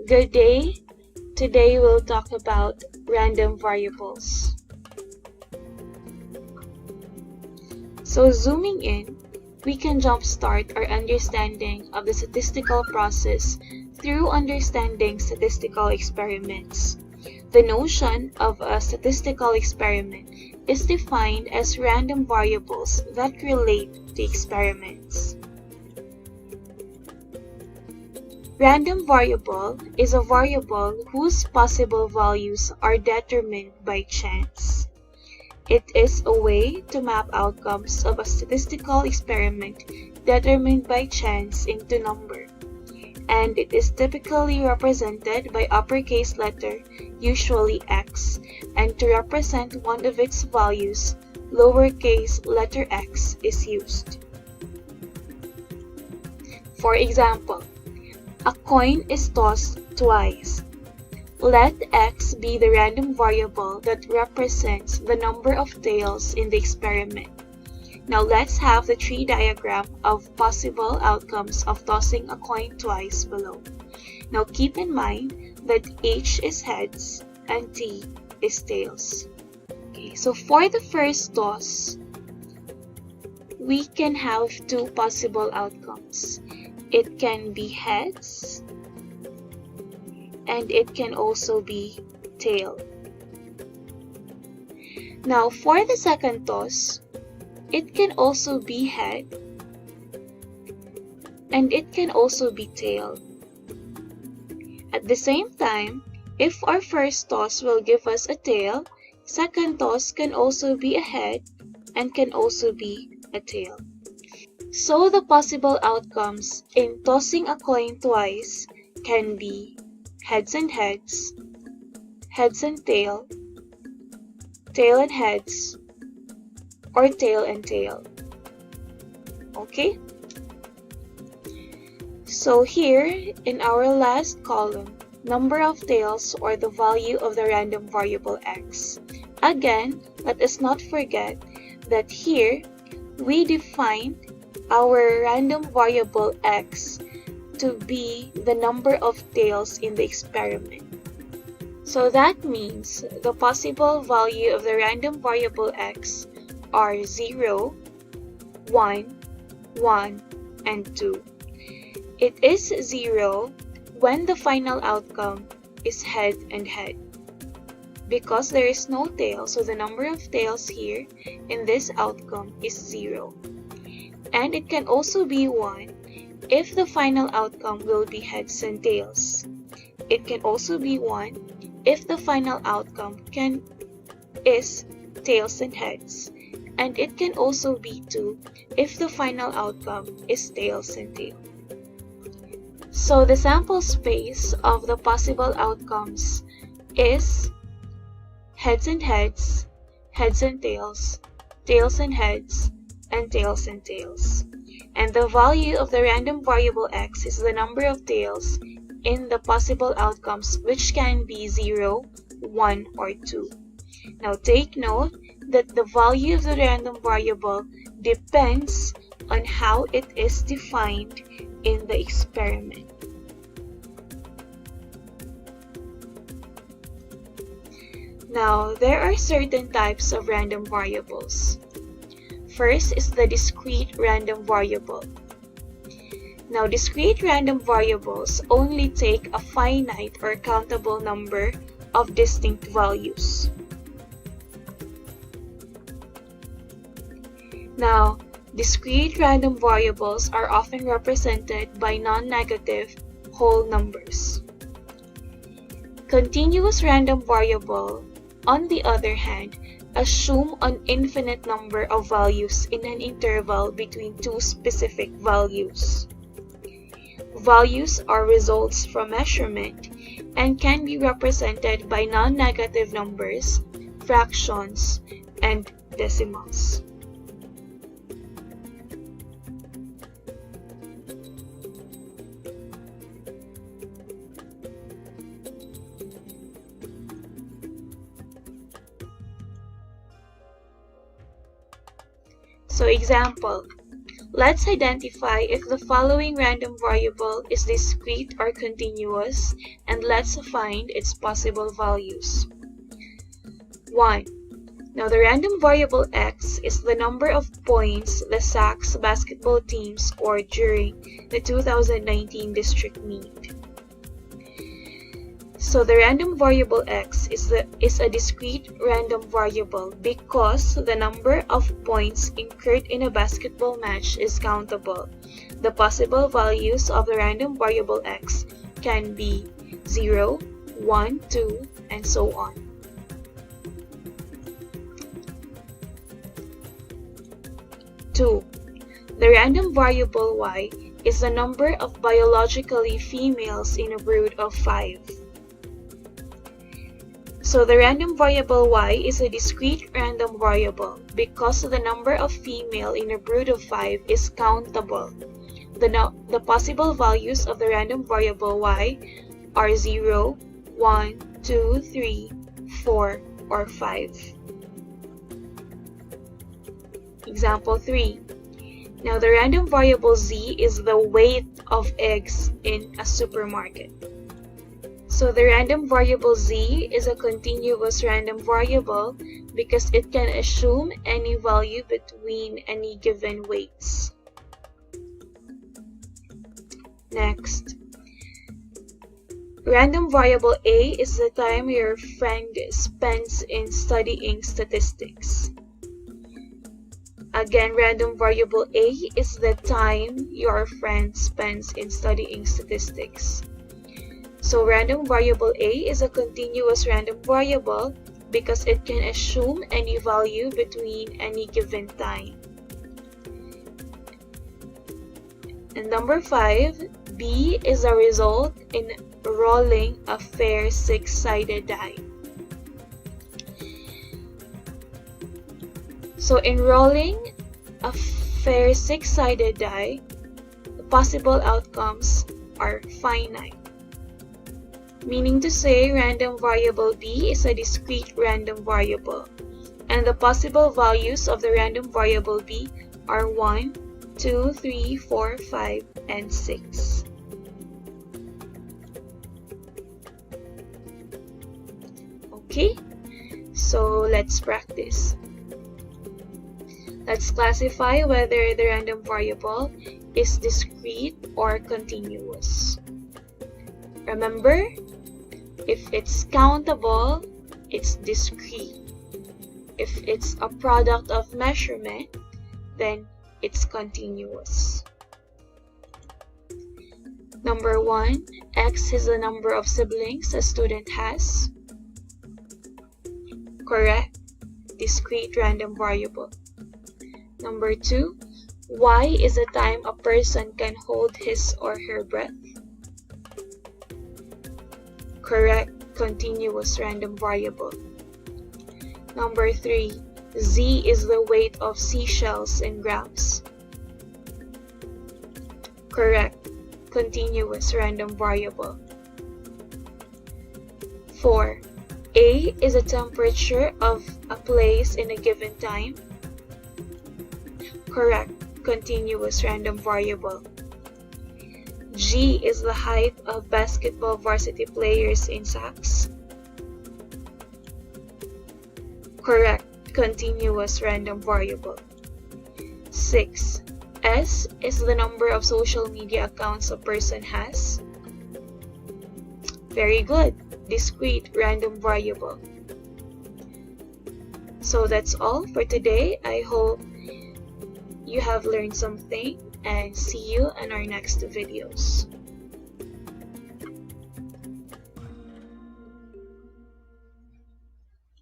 Good day. Today we'll talk about random variables. So zooming in, we can jumpstart our understanding of the statistical process through understanding statistical experiments. The notion of a statistical experiment is defined as random variables that relate to experiments. Random variable is a variable whose possible values are determined by chance. It is a way to map outcomes of a statistical experiment determined by chance into number, and it is typically represented by uppercase letter, usually x, and to represent one of its values, lowercase letter x is used. For example, a coin is tossed twice. Let x be the random variable that represents the number of tails in the experiment. Now let's have the tree diagram of possible outcomes of tossing a coin twice below. Now keep in mind that H is heads and T is tails. Okay, so for the first toss, we can have two possible outcomes. It can be heads and it can also be tail. Now for the second toss, it can also be head and it can also be tail. At the same time, if our first toss will give us a tail, second toss can also be a head and can also be a tail. So the possible outcomes in tossing a coin twice can be heads and heads, heads and tail and heads, or tail and tail. Okay? So here in our last column, number of tails or the value of the random variable x. Again, let us not forget that here we defined our random variable x to be the number of tails in the experiment. So that means the possible value of the random variable x are 0, 1, 1, and 2. It is 0 when the final outcome is head and head. Because there is no tail, so the number of tails here in this outcome is 0. And it can also be 1 if the final outcome will be heads and tails. It can also be 1 if the final outcome is tails and heads. And it can also be 2 if the final outcome is tails and tail. So the sample space of the possible outcomes is heads and heads, heads and tails and heads, and tails. And the value of the random variable x is the number of tails in the possible outcomes, which can be 0, 1, or 2. Now take note that the value of the random variable depends on how it is defined in the experiment. Now, there are certain types of random variables. First is the discrete random variable. Now, discrete random variables only take a finite or countable number of distinct values. Now, discrete random variables are often represented by non-negative whole numbers. Continuous random variable, on the other hand, assume an infinite number of values in an interval between two specific values. Values are results from measurement and can be represented by non-negative numbers, fractions, and decimals. So example, Let's identify if the following random variable is discrete or continuous, and let's find its possible values. 1. Now the random variable x is the number of points the Sacs basketball team scored during the 2019 district meet. So the random variable x is a discrete random variable because the number of points incurred in a basketball match is countable. The possible values of the random variable x can be 0, 1, 2, and so on. Two, the random variable y is the number of biologically females in a brood of 5. So the random variable y is a discrete random variable because the number of female in a brood of 5 is countable. The possible values of the random variable y are 0, 1, 2, 3, 4, or 5. Example 3. Now the random variable z is the weight of eggs in a supermarket. So the random variable z is a continuous random variable because it can assume any value between any given weights. Next, random variable a is the time your friend spends in studying statistics. Again, random variable a is the time your friend spends in studying statistics. So random variable a is a continuous random variable because it can assume any value between any given time. And number 5, b is a result in rolling a fair 6-sided die. So in rolling a fair 6-sided die, the possible outcomes are finite. Meaning to say, random variable b is a discrete random variable, and the possible values of the random variable b are 1, 2, 3, 4, 5, and 6. Okay, so let's practice. Let's classify whether the random variable is discrete or continuous. Remember, if it's countable, it's discrete. If it's a product of measurement, then it's continuous. Number 1, x is the number of siblings a student has. Correct. Discrete random variable. Number 2, y is the time a person can hold his or her breath. Correct. Continuous random variable. Number 3, z is the weight of seashells in grams. Correct. Continuous random variable. 4, a is the temperature of a place in a given time. Correct. Continuous random variable. G is the height of basketball varsity players in Sacs. Correct. Continuous random variable. 6. S is the number of social media accounts a person has. Very good. Discrete random variable. So that's all for today. I hope you have learned something, and see you in our next videos.